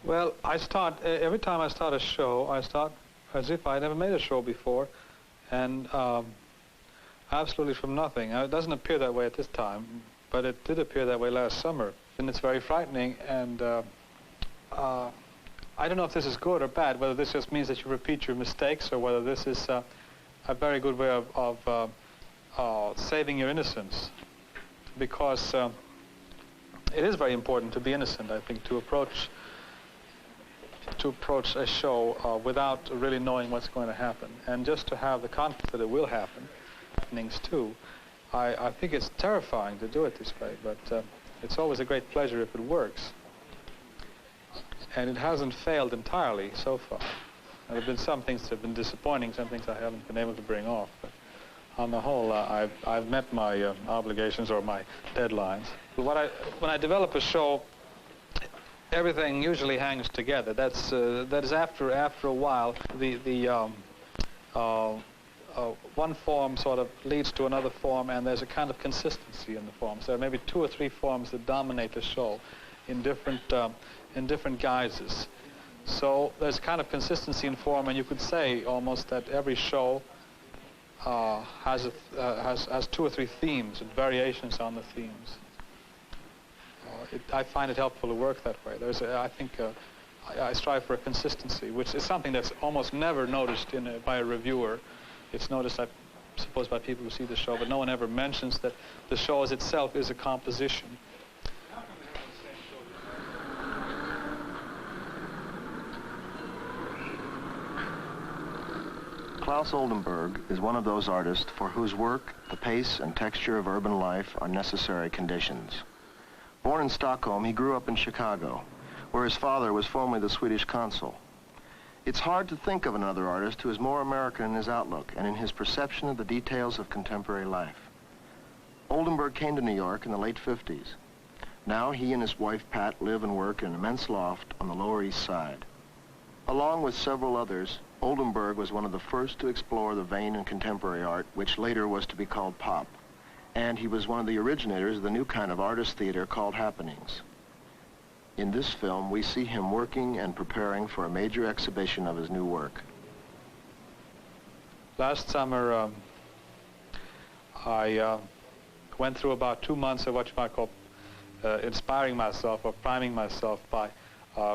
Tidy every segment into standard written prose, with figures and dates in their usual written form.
Well, I start, every time I start a show, I start as if I never made a show before, and absolutely from nothing. It doesn't appear that way at this time, but it did appear that way last summer. And it's very frightening, and I don't know if this is good or bad, whether this just means that you repeat your mistakes, or whether this is a very good way of saving your innocence. Because it is very important to be innocent, I think, to approach a show without really knowing what's going to happen, and just to have the confidence that it will happen, happenings too. I think it's terrifying to do it this way, but it's always a great pleasure if it works. And it hasn't failed entirely so far. There have been some things that have been disappointing, some things I haven't been able to bring off. But on the whole, I've met my obligations or my deadlines. When I develop a show, everything usually hangs together. That is after a while, one form sort of leads to another form, and there's a kind of consistency in the forms. There are maybe 2 or 3 forms that dominate the show in different guises. So there's a kind of consistency in form, and you could say almost that every show has 2 or 3 themes and variations on the themes. I find it helpful to work that way. I think I strive for a consistency, which is something that's almost never noticed by a reviewer. It's noticed, I suppose, by people who see the show, but no one ever mentions that the show as itself is a composition. Claes Oldenberg is one of those artists for whose work the pace and texture of urban life are necessary conditions. Born in Stockholm, he grew up in Chicago, where his father was formerly the Swedish consul. It's hard to think of another artist who is more American in his outlook and in his perception of the details of contemporary life. Oldenberg came to New York in the late 50s. Now he and his wife Pat live and work in an immense loft on the Lower East Side. Along with several others, Oldenberg was one of the first to explore the vein in contemporary art, which later was to be called pop. And he was one of the originators of the new kind of artist theater called happenings. In this film, we see him working and preparing for a major exhibition of his new work. Last summer, I went through about 2 months of what you might call inspiring myself or priming myself by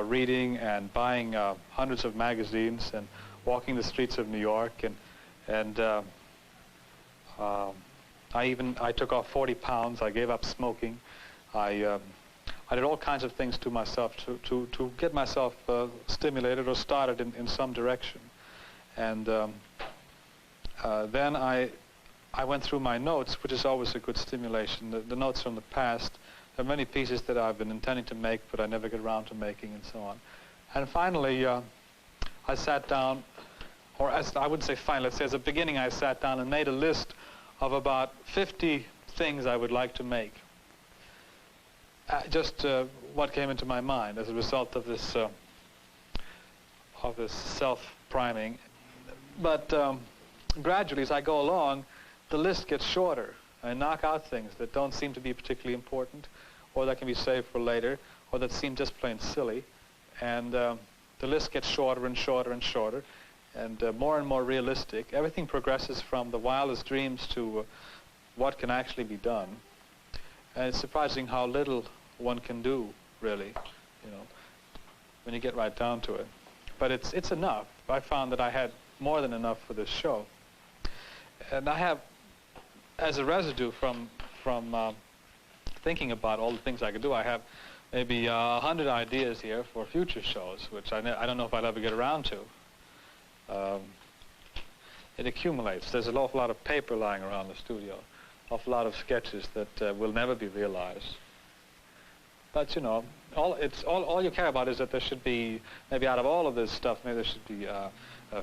reading and buying hundreds of magazines and walking the streets of New York, and I took off 40 pounds. I gave up smoking. I did all kinds of things to myself to get myself stimulated or started in some direction. And then I went through my notes, which is always a good stimulation, the notes from the past. There are many pieces that I've been intending to make, but I never get around to making, and so on. And finally, I sat down, or I wouldn't say finally, let's say as a beginning, I sat down and made a list of about 50 things I would like to make. Just what came into my mind as a result of this self-priming. But gradually, as I go along, the list gets shorter. I knock out things that don't seem to be particularly important, or that can be saved for later, or that seem just plain silly. And the list gets shorter and shorter and shorter, and more realistic. Everything progresses from the wildest dreams to what can actually be done. And it's surprising how little one can do, really, when you get right down to it. But it's enough. I found that I had more than enough for this show. And I have, as a residue from thinking about all the things I could do, I have maybe 100 ideas here for future shows, which I don't know if I'll ever get around to. It accumulates. There's an awful lot of paper lying around the studio, awful lot of sketches that will never be realized. But all you care about is that there should be, maybe out of all of this stuff, maybe there should be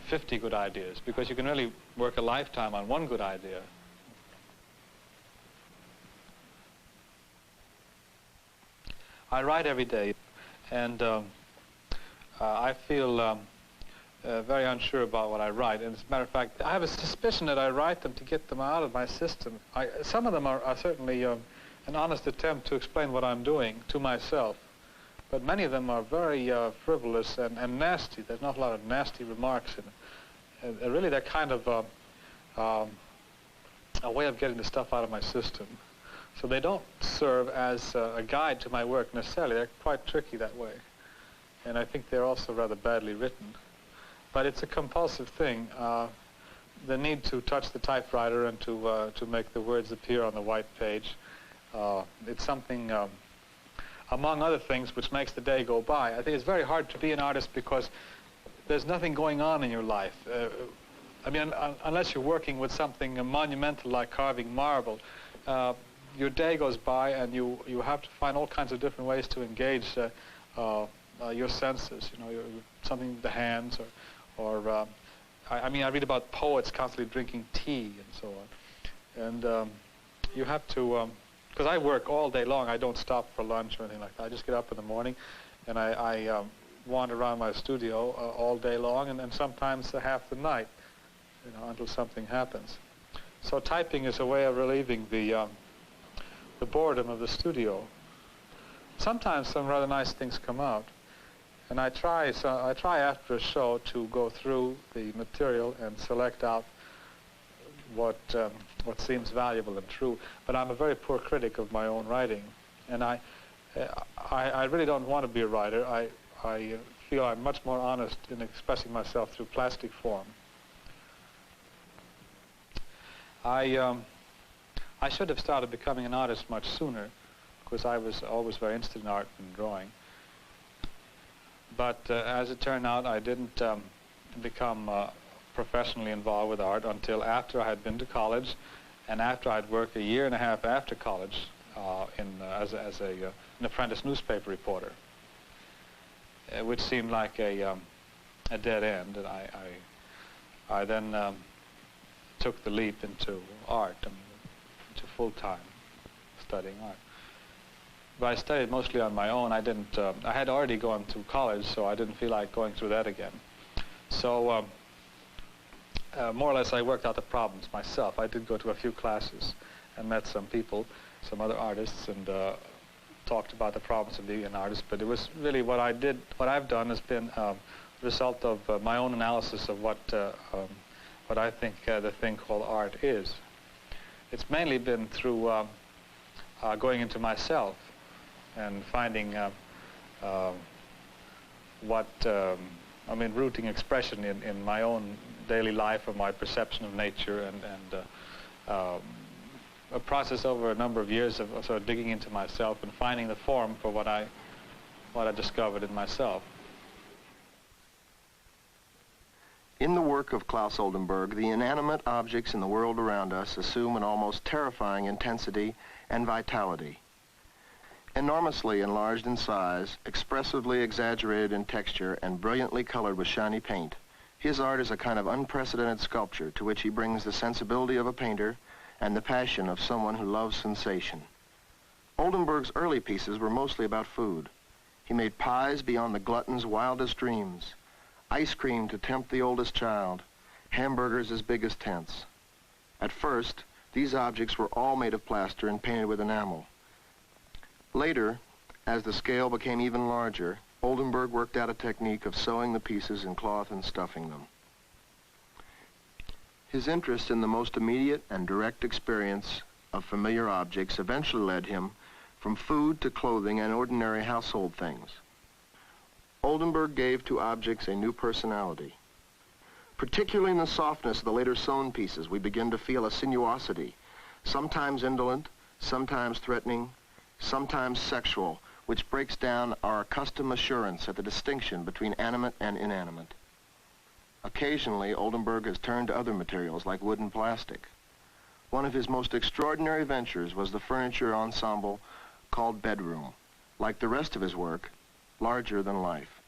50 good ideas, because you can really work a lifetime on one good idea. I write every day, and I feel very unsure about what I write. And as a matter of fact, I have a suspicion that I write them to get them out of my system. Some of them are certainly an honest attempt to explain what I'm doing to myself. but many of them are very frivolous and nasty. There's not a lot of nasty remarks in it. Really, they're kind of a way of getting the stuff out of my system. So they don't serve as a guide to my work necessarily. They're quite tricky that way. And I think they're also rather badly written. But it's a compulsive thing. The need to touch the typewriter and to make the words appear on the white page. It's something, among other things, which makes the day go by. I think it's very hard to be an artist because there's nothing going on in your life. I mean, unless you're working with something monumental like carving marble, your day goes by and you have to find all kinds of different ways to engage your senses, you know, something with the hands, or I mean, I read about poets constantly drinking tea and so on. And you have to, because I work all day long, I don't stop for lunch or anything like that. I just get up in the morning and I wander around my studio all day long and sometimes half the night, you know, until something happens. So typing is a way of relieving the boredom of the studio. Sometimes some rather nice things come out. And I try after a show to go through the material and select out what seems valuable and true. But I'm a very poor critic of my own writing, and I really don't want to be a writer. I feel I'm much more honest in expressing myself through plastic form. I should have started becoming an artist much sooner, because I was always very interested in art and drawing. But as it turned out, I didn't become professionally involved with art until after I had been to college, and after I'd worked a year and a half after college as an apprentice newspaper reporter, which seemed like a dead end. And I then took the leap into art, into full-time studying art. But I studied mostly on my own. I had already gone through college, so I didn't feel like going through that again. So more or less I worked out the problems myself. I did go to a few classes and met some people, some other artists, and talked about the problems of being an artist. But it was really what I've done has been a result of my own analysis of what I think the thing called art is. It's mainly been through going into myself and finding rooting expression in my own daily life or my perception of nature, and a process over a number of years of sort of digging into myself and finding the form for what I discovered in myself. In the work of Claes Oldenberg, the inanimate objects in the world around us assume an almost terrifying intensity and vitality. Enormously enlarged in size, expressively exaggerated in texture, and brilliantly colored with shiny paint, his art is a kind of unprecedented sculpture to which he brings the sensibility of a painter and the passion of someone who loves sensation. Oldenberg's early pieces were mostly about food. He made pies beyond the glutton's wildest dreams, ice cream to tempt the oldest child, hamburgers as big as tents. At first, these objects were all made of plaster and painted with enamel. Later, as the scale became even larger, Oldenberg worked out a technique of sewing the pieces in cloth and stuffing them. His interest in the most immediate and direct experience of familiar objects eventually led him from food to clothing and ordinary household things. Oldenberg gave to objects a new personality. Particularly in the softness of the later sewn pieces, we begin to feel a sinuosity, sometimes indolent, sometimes threatening, sometimes sexual, which breaks down our accustomed assurance at the distinction between animate and inanimate. Occasionally, Oldenberg has turned to other materials like wood and plastic. One of his most extraordinary ventures was the furniture ensemble called Bedroom. Like the rest of his work, larger than life.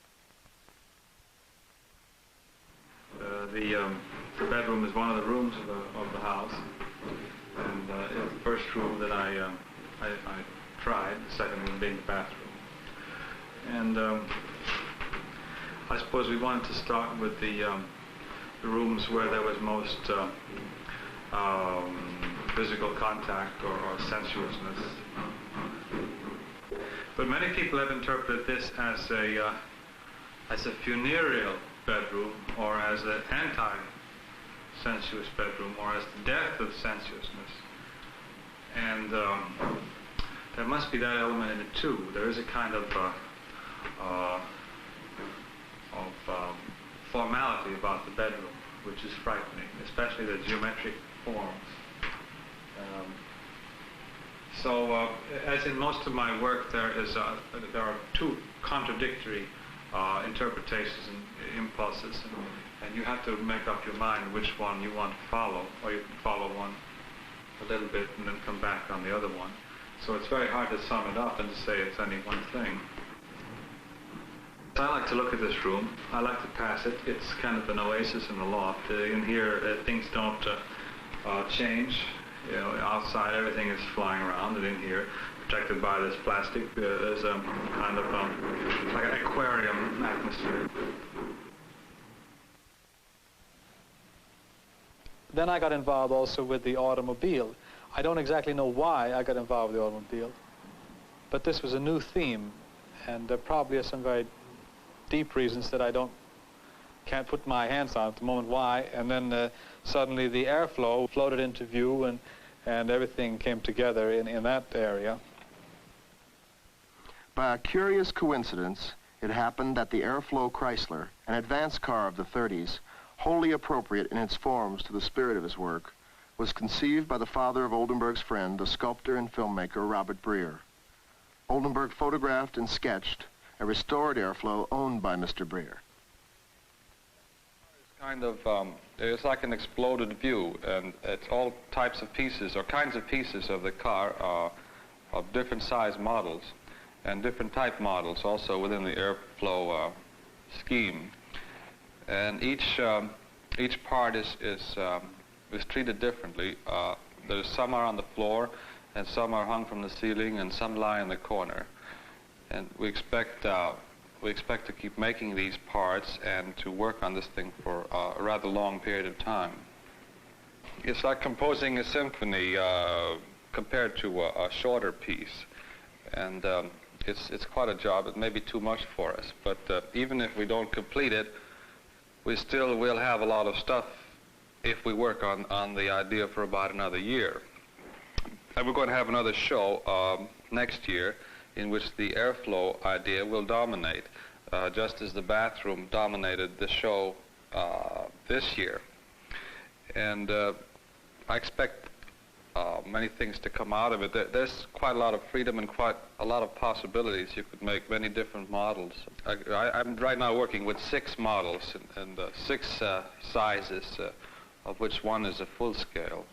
The bedroom is one of the rooms of the house, and it's the first room that I tried, the second one being the bathroom. And I suppose we wanted to start with the rooms where there was most physical contact or sensuousness. But many people have interpreted this as a funereal bedroom, or as an anti-sensuous bedroom, or as the death of sensuousness. And there must be that element in it too. There is a kind of formality about the bedroom, which is frightening, especially the geometric forms. So, as in most of my work, there are two contradictory interpretations and impulses, and you have to make up your mind which one you want to follow, or you can follow one a little bit and then come back on the other one. So it's very hard to sum it up and to say it's any one thing. I like to look at this room. I like to pass it. It's kind of an oasis in the loft. In here, things don't change. You know, outside everything is flying around, and in here, protected by this plastic, there's a kind of like an aquarium atmosphere. Then I got involved also with the automobile. I don't exactly know why I got involved with the automobile, but this was a new theme, and there probably are some very deep reasons that I can't put my hands on at the moment why, and then suddenly the airflow floated into view, and everything came together in that area. By a curious coincidence, it happened that the Airflow Chrysler, an advanced car of the 30s, wholly appropriate in its forms to the spirit of his work, was conceived by the father of Oldenburg's friend, the sculptor and filmmaker Robert Breer. Oldenburg photographed and sketched a restored Airflow owned by Mr. Breer. It's like an exploded view, and it's all types of pieces or kinds of pieces of the car of different size models and different type models also within the Airflow scheme. And each part is treated differently. Some are on the floor, and some are hung from the ceiling, and some lie in the corner. And we expect to keep making these parts and to work on this thing for a rather long period of time. It's like composing a symphony compared to a shorter piece, and it's quite a job. It may be too much for us, but even if we don't complete it, we still will have a lot of stuff if we work on the idea for about another year. And we're going to have another show next year in which the Airflow idea will dominate, just as the bathroom dominated the show this year. And I expect many things to come out of it. There's quite a lot of freedom and quite a lot of possibilities. You could make many different models. I'm right now working with 6 models and 6 sizes, of which one is a full scale.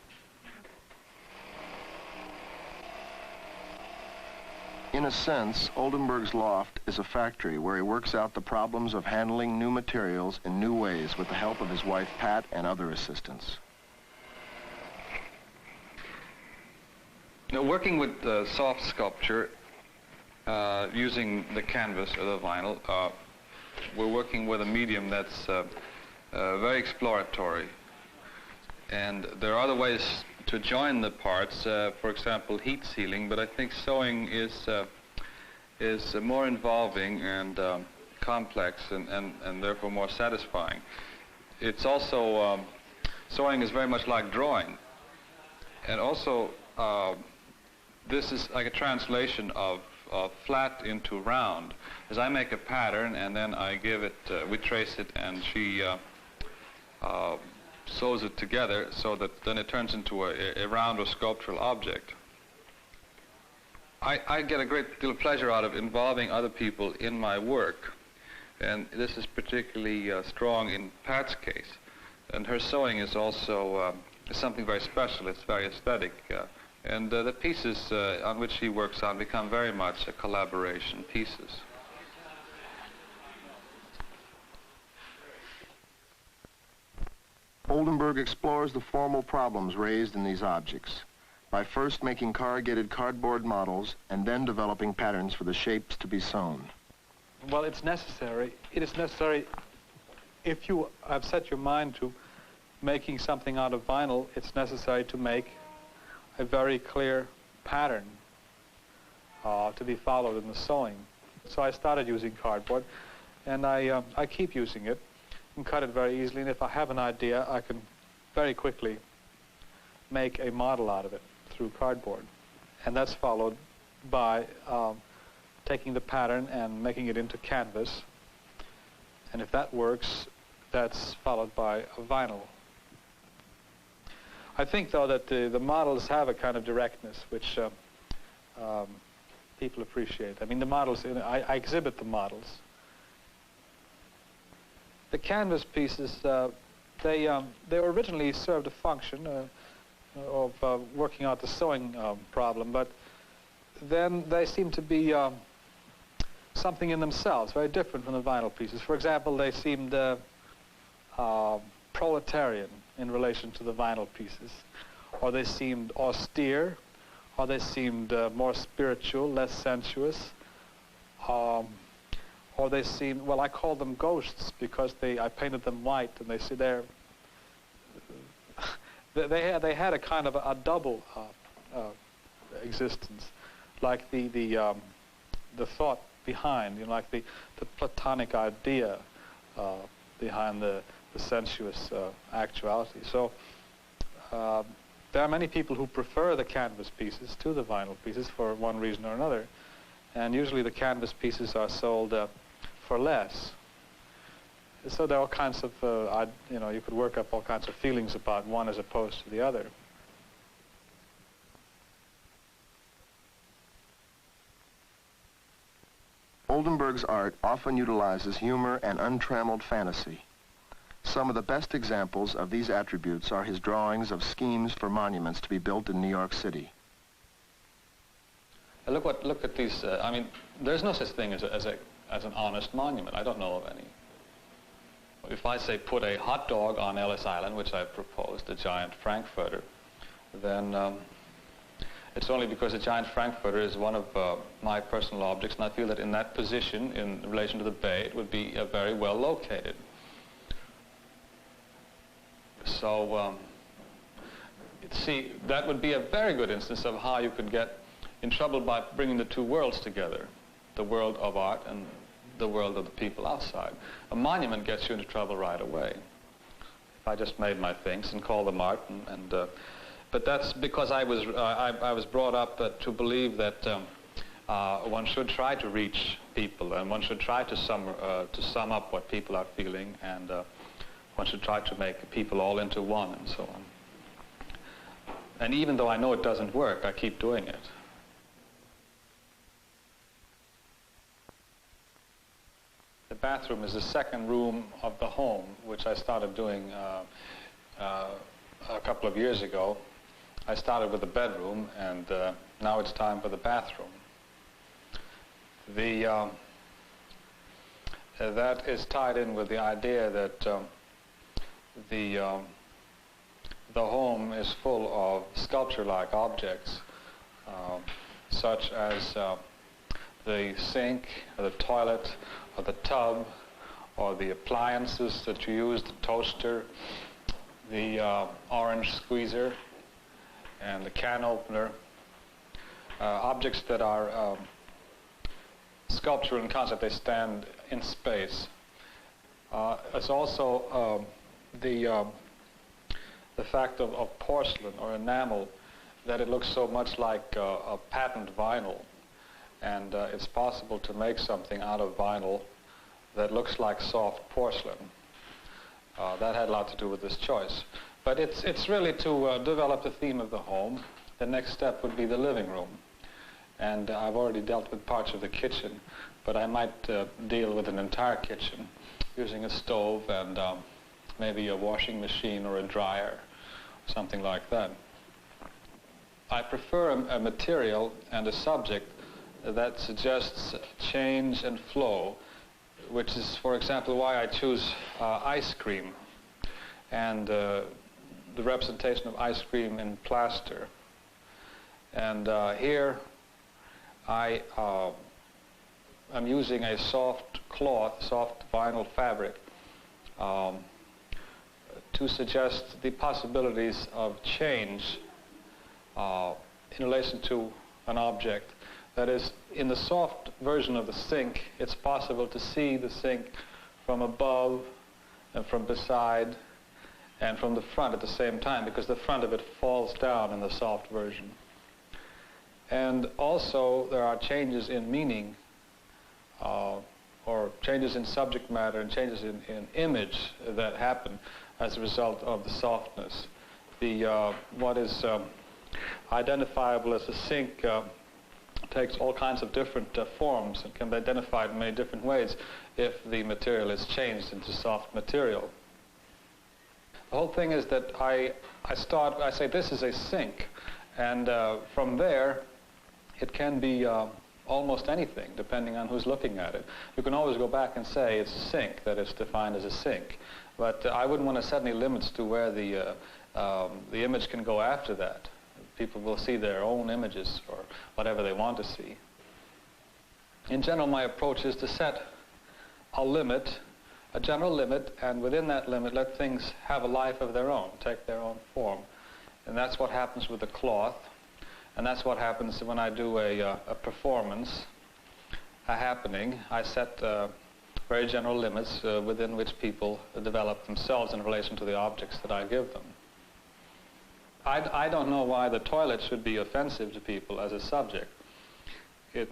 In a sense, Oldenburg's loft is a factory where he works out the problems of handling new materials in new ways with the help of his wife Pat and other assistants. Now, working with soft sculpture, using the canvas or the vinyl, we're working with a medium that's very exploratory. And there are other ways to join the parts, for example, heat sealing, but I think sewing is more involving and complex and therefore more satisfying. It's also, sewing is very much like drawing. And also, this is like a translation of flat into round. As I make a pattern and then I give it, we trace it, and she sews it together so that then it turns into a round or sculptural object. I get a great deal of pleasure out of involving other people in my work, and this is particularly strong in Pat's case. And her sewing is also something very special. It's very aesthetic, and the pieces on which she works on become very much a collaboration pieces. Oldenburg explores the formal problems raised in these objects by first making corrugated cardboard models and then developing patterns for the shapes to be sewn. Well, it's necessary. It is necessary if you have set your mind to making something out of vinyl. It's necessary to make a very clear pattern to be followed in the sewing. So I started using cardboard, and I keep using it and cut it very easily. And if I have an idea, I can very quickly make a model out of it through cardboard. And that's followed by taking the pattern and making it into canvas. And if that works, that's followed by a vinyl. I think, though, that the models have a kind of directness which people appreciate. I mean, the models, I exhibit the models. The canvas pieces, they originally served a function of working out the sewing problem, but then they seem to be something in themselves, very different from the vinyl pieces. For example, they seemed proletarian in relation to the vinyl pieces, or they seemed austere, or they seemed more spiritual, less sensuous, or they seemed, well, I call them ghosts because I painted them white, and they see they had a kind of a double existence, like the thought behind, like the Platonic idea behind the sensuous actuality. So there are many people who prefer the canvas pieces to the vinyl pieces for one reason or another, and usually the canvas pieces are sold for less. So there are all kinds of, you could work up all kinds of feelings about one as opposed to the other. Oldenberg's art often utilizes humor and untrammeled fantasy. Some of the best examples of these attributes are his drawings of schemes for monuments to be built in New York City. Look at these. I mean, there's no such thing as an honest monument. I don't know of any. If I say put a hot dog on Ellis Island, which I proposed, a giant Frankfurter, then it's only because a giant Frankfurter is one of my personal objects, and I feel that in that position, in relation to the bay, it would be very well located. So, see, that would be a very good instance of how you could get in trouble by bringing the two worlds together, the world of art and the world of the people outside. A monument gets you into trouble right away. If I just made my things and called them art, but that's because I was brought up to believe that one should try to reach people, and one should try to sum up what people are feeling, and one should try to make people all into one, and so on. And even though I know it doesn't work, I keep doing it. The bathroom is the second room of the home, which I started doing a couple of years ago. I started with the bedroom, and now it's time for the bathroom. That is tied in with the idea that the home is full of sculpture-like objects, such as the sink, or the toilet, or the tub, or the appliances that you use, the toaster, the orange squeezer, and the can opener, objects that are sculptural in concept. They stand in space. It's also the fact of porcelain or enamel, that it looks so much like a patent vinyl, and it's possible to make something out of vinyl that looks like soft porcelain. That had a lot to do with this choice. But it's really to develop the theme of the home. The next step would be the living room. And I've already dealt with parts of the kitchen, but I might deal with an entire kitchen using a stove and maybe a washing machine or a dryer, something like that. I prefer a material and a subject that suggests change and flow, which is, for example, why I choose ice cream and the representation of ice cream in plaster. And here I am using a soft cloth, soft vinyl fabric, to suggest the possibilities of change in relation to an object That is, in the soft version of the sink, it's possible to see the sink from above and from beside and from the front at the same time, because the front of it falls down in the soft version. And also there are changes in meaning, or changes in subject matter and changes in image that happen as a result of the softness. What is identifiable as a sink takes all kinds of different forms and can be identified in many different ways if the material is changed into soft material. The whole thing is that I say this is a sink, and from there it can be almost anything depending on who's looking at it. You can always go back and say it's a sink that is defined as a sink, but I wouldn't want to set any limits to where the image can go after that. People will see their own images or whatever they want to see. In general, my approach is to set a limit, a general limit, and within that limit let things have a life of their own, take their own form. And that's what happens with the cloth, and that's what happens when I do a performance, a happening. I set very general limits within which people develop themselves in relation to the objects that I give them. I don't know why the toilet should be offensive to people as a subject. It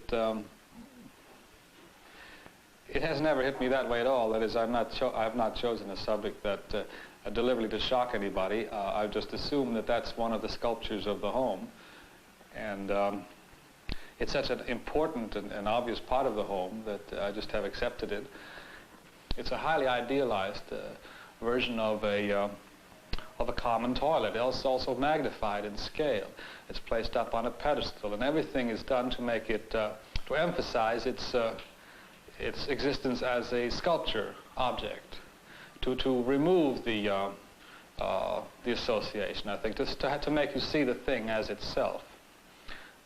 has never hit me that way at all. That is, I've not chosen a subject that deliberately to shock anybody. I've just assumed that that's one of the sculptures of the home, and it's such an important and obvious part of the home that I just have accepted it. It's a highly idealized version of a common toilet. It's also magnified in scale. It's placed up on a pedestal, and everything is done to make it, to emphasize its existence as a sculpture object, to remove the association, I think, just to make you see the thing as itself.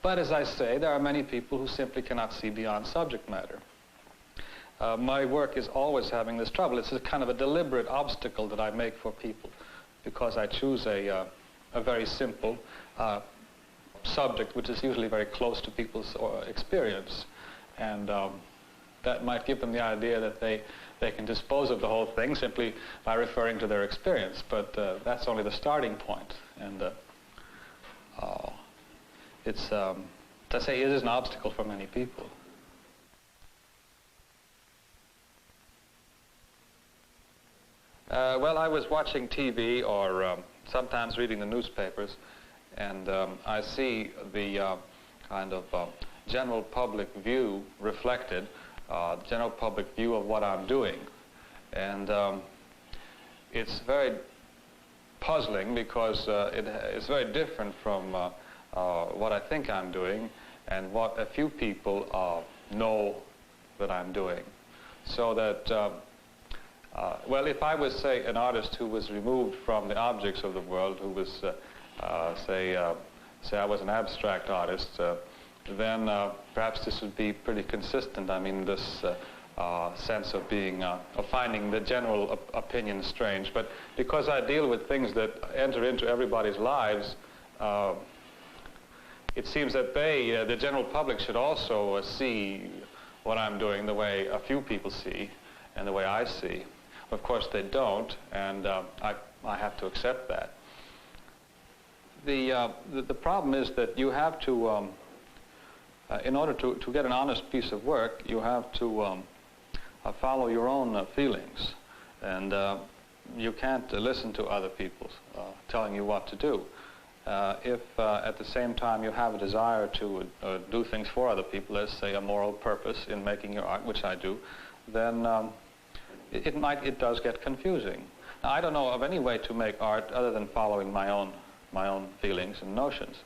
But as I say, there are many people who simply cannot see beyond subject matter. My work is always having this trouble. It's a kind of a deliberate obstacle that I make for people, because I choose a very simple subject, which is usually very close to people's experience, and that might give them the idea that they can dispose of the whole thing simply by referring to their experience, but that's only the starting point, and it's, to say, it is an obstacle for many people. Well, I was watching TV or sometimes reading the newspapers, and I see the kind of general public view reflected, general public view of what I'm doing. And it's very puzzling because it's very different from what I think I'm doing and what a few people know that I'm doing. So that well, if I was, say, an artist who was removed from the objects of the world, who was, say I was an abstract artist, then perhaps this would be pretty consistent. I mean, this sense of being, of finding the general opinion strange. But because I deal with things that enter into everybody's lives, it seems that they, the general public, should also see what I'm doing the way a few people see and the way I see. Of course they don't, and I have to accept that. The problem is that you have to, in order to get an honest piece of work, you have to follow your own feelings, and you can't listen to other people telling you what to do. If at the same time you have a desire to do things for other people, let's say a moral purpose in making your art, which I do, then it does get confusing. Now, I don't know of any way to make art other than following my own feelings and notions.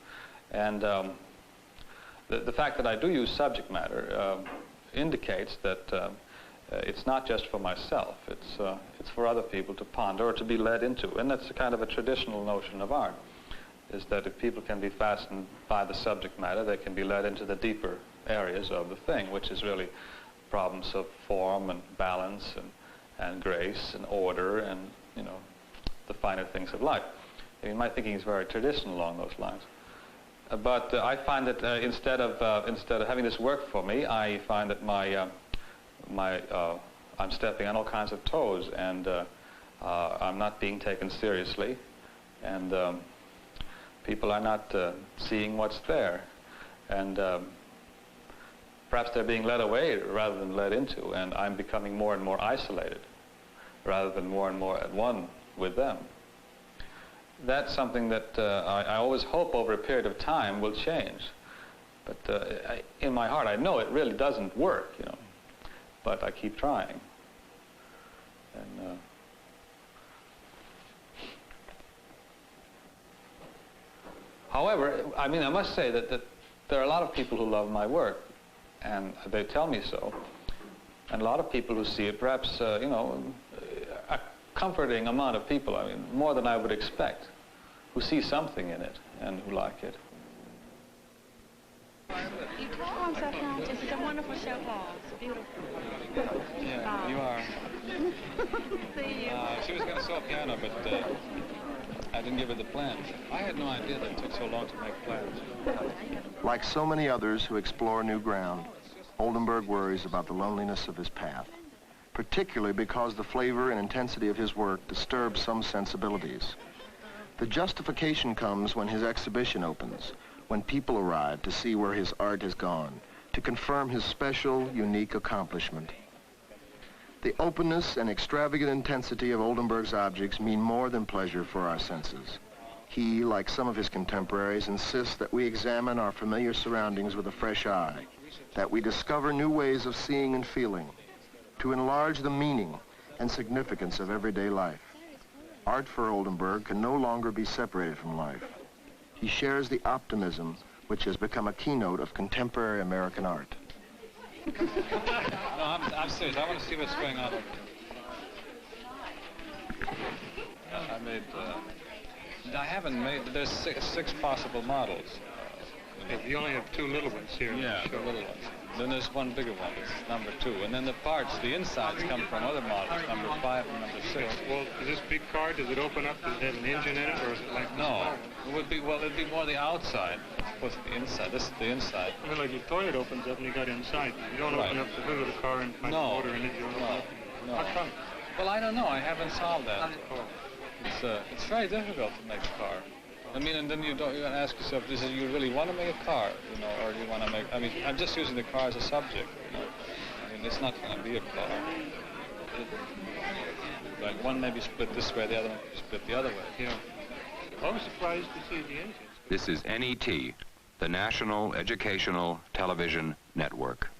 And the fact that I do use subject matter indicates that it's not just for myself. It's for other people to ponder or to be led into. And that's a kind of a traditional notion of art, is that if people can be fastened by the subject matter, they can be led into the deeper areas of the thing, which is really problems of form and balance and grace and order and, you know, the finer things of life. I mean, my thinking is very traditional along those lines. But I find that instead of having this work for me, I find that I'm stepping on all kinds of toes, and I'm not being taken seriously, and people are not seeing what's there, and perhaps they're being led away rather than led into, and I'm becoming more and more isolated rather than more and more at one with them. That's something that I always hope over a period of time will change. But in my heart, I know it really doesn't work, you know. But I keep trying. And however, I mean, I must say that there are a lot of people who love my work, and they tell me so. And a lot of people who see it, perhaps, you know, a comforting amount of people, I mean, more than I would expect, who see something in it and who like it. You told him so. This is a wonderful show, Paul. It's beautiful. Yeah, you are. See you. She was going to sew a piano, but I didn't give her the plans. I had no idea that it took so long to make plans. Like so many others who explore new ground, Oldenberg worries about the loneliness of his path, particularly because the flavor and intensity of his work disturbs some sensibilities. The justification comes when his exhibition opens, when people arrive to see where his art has gone, to confirm his special, unique accomplishment. The openness and extravagant intensity of Oldenberg's objects mean more than pleasure for our senses. He, like some of his contemporaries, insists that we examine our familiar surroundings with a fresh eye, that we discover new ways of seeing and feeling, to enlarge the meaning and significance of everyday life. Art for Oldenberg can no longer be separated from life. He shares the optimism which has become a keynote of contemporary American art. No, I'm serious. I want to see what's going on over here. I haven't made, there's six possible models. You only have two little ones here. Yeah, the little ones. Then there's one bigger one, it's number 2. And then the parts, the insides come from other models, number 5 and number 6. Well, is this big car, does it open up? Does it have an engine in it, or is it like... No, it would be, well, it'd be more the outside. What's the inside? This is the inside. I mean, like your toilet opens up and you got inside. You don't open up the hood of the car and find the motor in it. You don't open up. No. How come? Well, I don't know. I haven't solved that. It's very difficult to make a car. I mean, and then you got to ask yourself, do you really want to make a car, you know, or do you want to make, I mean, I'm just using the car as a subject, you know. I mean, it's not going to be a car. Like, one may be split this way, the other one may be split the other way. Yeah. I was surprised to see the engines. This is NET, the National Educational Television Network.